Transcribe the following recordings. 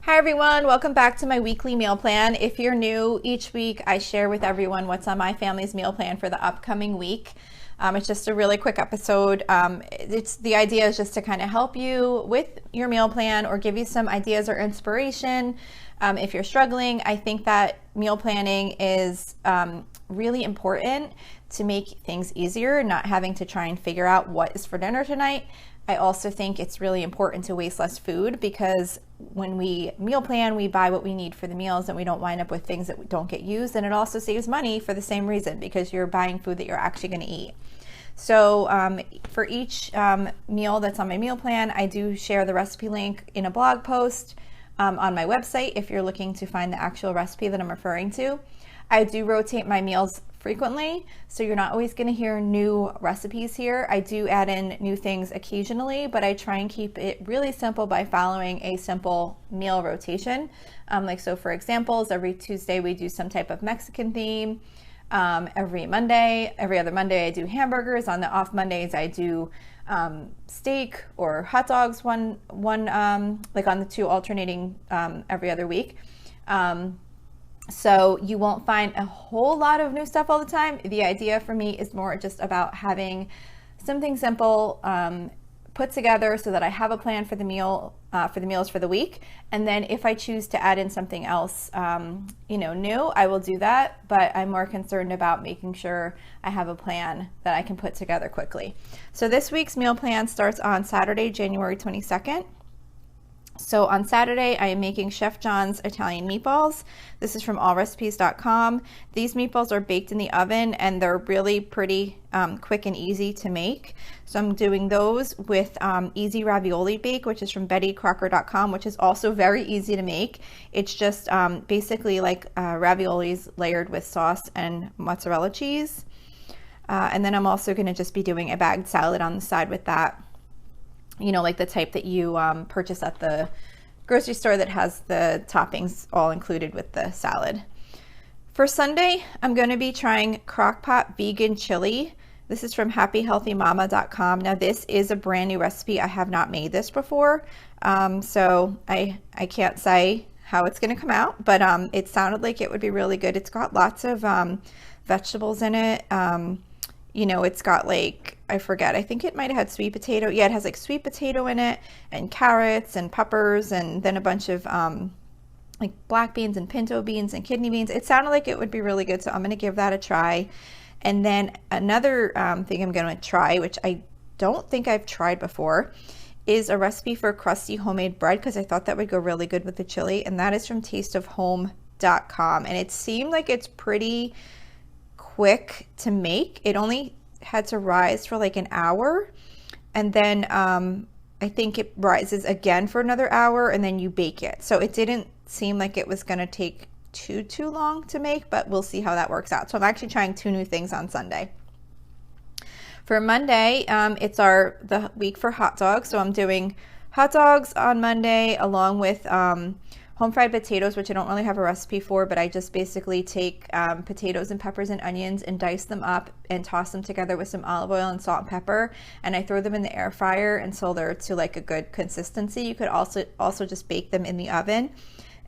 Hi everyone, welcome back to my weekly meal plan. If you're new, each week I share with everyone what's on my family's meal plan for the upcoming week. It's just a really quick episode. The idea is just to kind of help you with your meal plan or give you some ideas or inspiration. If you're struggling, I think that meal planning is really important to make things easier, not having to try and figure out what is for dinner tonight. I also think it's really important to waste less food, because when we meal plan, we buy what we need for the meals and we don't wind up with things that don't get used. And it also saves money for the same reason, because you're buying food that you're actually going to eat. So for each meal that's on my meal plan, I do share the recipe link in a blog post on my website if you're looking to find the actual recipe that I'm referring to. I do rotate my meals frequently, so you're not always going to hear new recipes here. I do add in new things occasionally, but I try and keep it really simple by following a simple meal rotation. So for examples, every Tuesday we do some type of Mexican theme. Every other Monday I do hamburgers. On the off Mondays I do steak or hot dogs, one like on the two alternating every other week. So you won't find a whole lot of new stuff all the time. The idea for me is more just about having something simple put together so that I have a plan for the meals for the week. And then if I choose to add in something else, new, I will do that. But I'm more concerned about making sure I have a plan that I can put together quickly. So this week's meal plan starts on Saturday, January 22nd. So on Saturday, I am making Chef John's Italian meatballs. This is from allrecipes.com. These meatballs are baked in the oven and they're really pretty quick and easy to make. So I'm doing those with Easy Ravioli Bake, which is from bettycrocker.com, which is also very easy to make. It's just basically like raviolis layered with sauce and mozzarella cheese. And then I'm also going to just be doing a bagged salad on the side with that. Like the type that you purchase at the grocery store that has the toppings all included with the salad. For Sunday, I'm going to be trying Crock-Pot Vegan Chili. This is from happyhealthymama.com. Now, this is a brand new recipe. I have not made this before, so I can't say how it's going to come out, but it sounded like it would be really good. It's got lots of vegetables in it. It's got I think it might have had sweet potato. Yeah, it has like sweet potato in it and carrots and peppers and then a bunch of like black beans and pinto beans and kidney beans. It sounded like it would be really good, so I'm going to give that a try. And then another thing I'm going to try, which I don't think I've tried before, is a recipe for crusty homemade bread, because I thought that would go really good with the chili, and that is from tasteofhome.com. And it seemed like it's pretty quick to make. It only had to rise for like an hour, and then I think it rises again for another hour, and then you bake it. So it didn't seem like it was going to take too long to make, but we'll see how that works out. So I'm actually trying two new things on Sunday. For Monday, it's the week for hot dogs, so I'm doing hot dogs on Monday along with home fried potatoes, which I don't really have a recipe for, but I just basically take potatoes and peppers and onions and dice them up and toss them together with some olive oil and salt and pepper, and I throw them in the air fryer until they're to like a good consistency. You could also just bake them in the oven,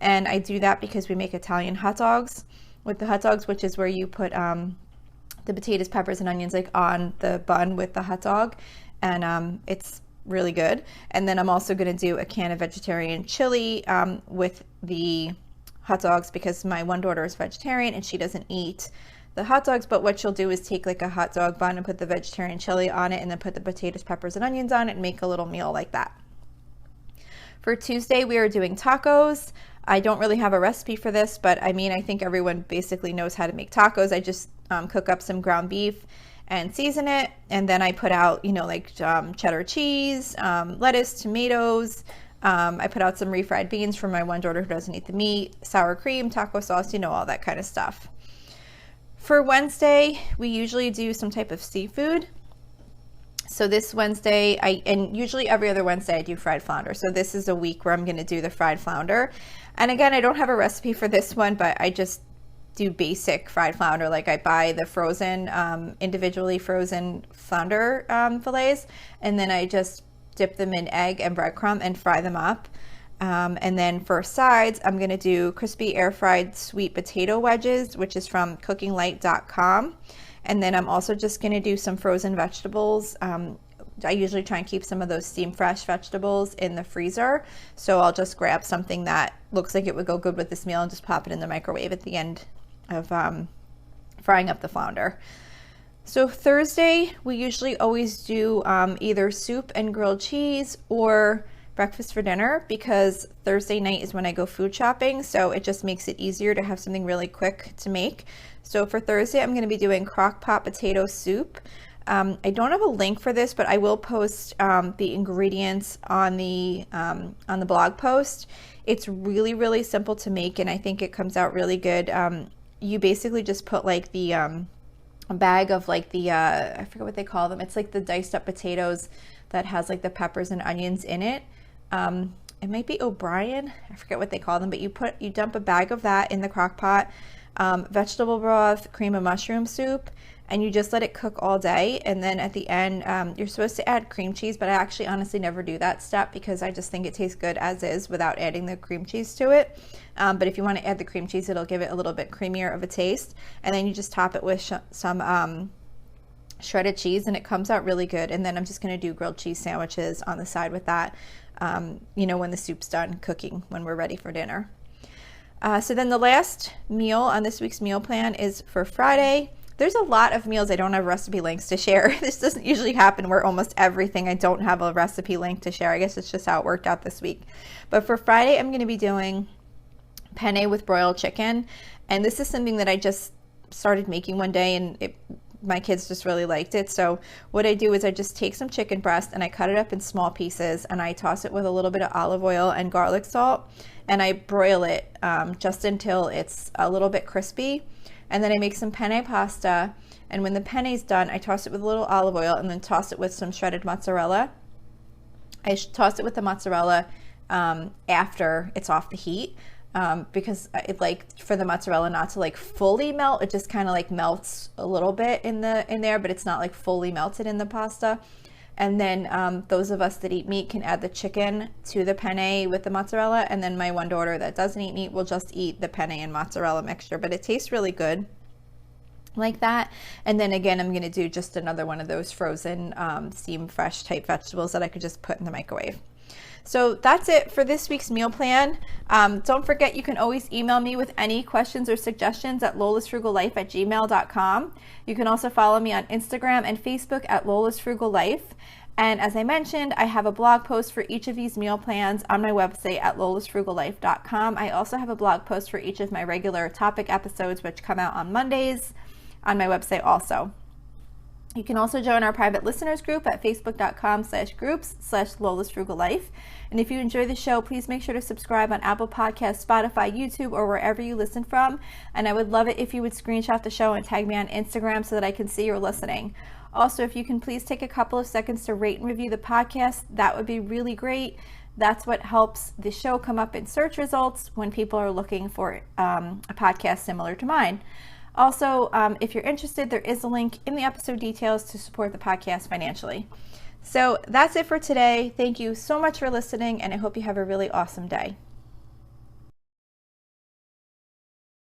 and I do that because we make Italian hot dogs with the hot dogs, which is where you put the potatoes, peppers, and onions like on the bun with the hot dog, and it's really good. And then I'm also going to do a can of vegetarian chili with the hot dogs, because my one daughter is vegetarian and she doesn't eat the hot dogs, but what she'll do is take like a hot dog bun and put the vegetarian chili on it and then put the potatoes, peppers, and onions on it and make a little meal like that. For Tuesday, we are doing tacos. I don't really have a recipe for this, but I think everyone basically knows how to make tacos. I just cook up some ground beef and season it, and then I put out cheddar cheese, lettuce, tomatoes. I put out some refried beans for my one daughter who doesn't eat the meat, sour cream, taco sauce, all that kind of stuff. For Wednesday, we usually do some type of seafood. So this Wednesday, and usually every other Wednesday I do fried flounder. So this is a week where I'm going to do the fried flounder. And again, I don't have a recipe for this one, but I just do basic fried flounder. Like I buy the frozen, individually frozen flounder fillets, and then I just dip them in egg and breadcrumb and fry them up. And then for sides, I'm going to do crispy air fried sweet potato wedges, which is from cookinglight.com. And then I'm also just going to do some frozen vegetables. I usually try and keep some of those steam fresh vegetables in the freezer. So I'll just grab something that looks like it would go good with this meal and just pop it in the microwave at the end of frying up the flounder. So Thursday, we usually always do either soup and grilled cheese or breakfast for dinner, because Thursday night is when I go food shopping, so it just makes it easier to have something really quick to make. So for Thursday, I'm going to be doing crock pot potato soup. I don't have a link for this, but I will post the ingredients on the blog post. It's really, really simple to make, and I think it comes out really good. You basically just put like the a bag of like the I forget what they call them. It's like the diced up potatoes that has like the peppers and onions in it. It might be O'Brien, I forget what they call them, but you dump a bag of that in the crock pot, vegetable broth, cream of mushroom soup, and you just let it cook all day. And then at the end, you're supposed to add cream cheese, but I actually honestly never do that step because I just think it tastes good as is without adding the cream cheese to it. But if you want to add the cream cheese, it'll give it a little bit creamier of a taste. And then you just top it with some shredded cheese, and it comes out really good. And then I'm just going to do grilled cheese sandwiches on the side with that, when the soup's done cooking, when we're ready for dinner. So then the last meal on this week's meal plan is for Friday. There's a lot of meals I don't have recipe links to share. This doesn't usually happen where almost everything I don't have a recipe link to share. I guess it's just how it worked out this week. But for Friday, I'm going to be doing penne with broiled chicken. And this is something that I just started making one day, and my kids just really liked it. So what I do is I just take some chicken breast and I cut it up in small pieces, and I toss it with a little bit of olive oil and garlic salt, and I broil it just until it's a little bit crispy. And then I make some penne pasta, and when the penne is done, I toss it with a little olive oil and then toss it with some shredded mozzarella. I toss it with the mozzarella after it's off the heat, because it like for the mozzarella not to like fully melt. It just kind of like melts a little bit in there, but it's not like fully melted in the pasta. And then those of us that eat meat can add the chicken to the penne with the mozzarella. And then my one daughter that doesn't eat meat will just eat the penne and mozzarella mixture. But it tastes really good like that. And then again, I'm going to do just another one of those frozen steam fresh type vegetables that I could just put in the microwave. So that's it for this week's meal plan. Don't forget, you can always email me with any questions or suggestions at lolasfrugallife@gmail.com. You can also follow me on Instagram and Facebook at lolasfrugallife. And as I mentioned, I have a blog post for each of these meal plans on my website at lolasfrugallife.com. I also have a blog post for each of my regular topic episodes, which come out on Mondays, on my website also. You can also join our private listeners group at facebook.com/groups/lolasfrugallife. And if you enjoy the show, please make sure to subscribe on Apple Podcasts, Spotify, YouTube, or wherever you listen from. And I would love it if you would screenshot the show and tag me on Instagram so that I can see you're listening. Also, if you can please take a couple of seconds to rate and review the podcast, that would be really great. That's what helps the show come up in search results when people are looking for a podcast similar to mine. Also, if you're interested, there is a link in the episode details to support the podcast financially. So that's it for today. Thank you so much for listening, and I hope you have a really awesome day.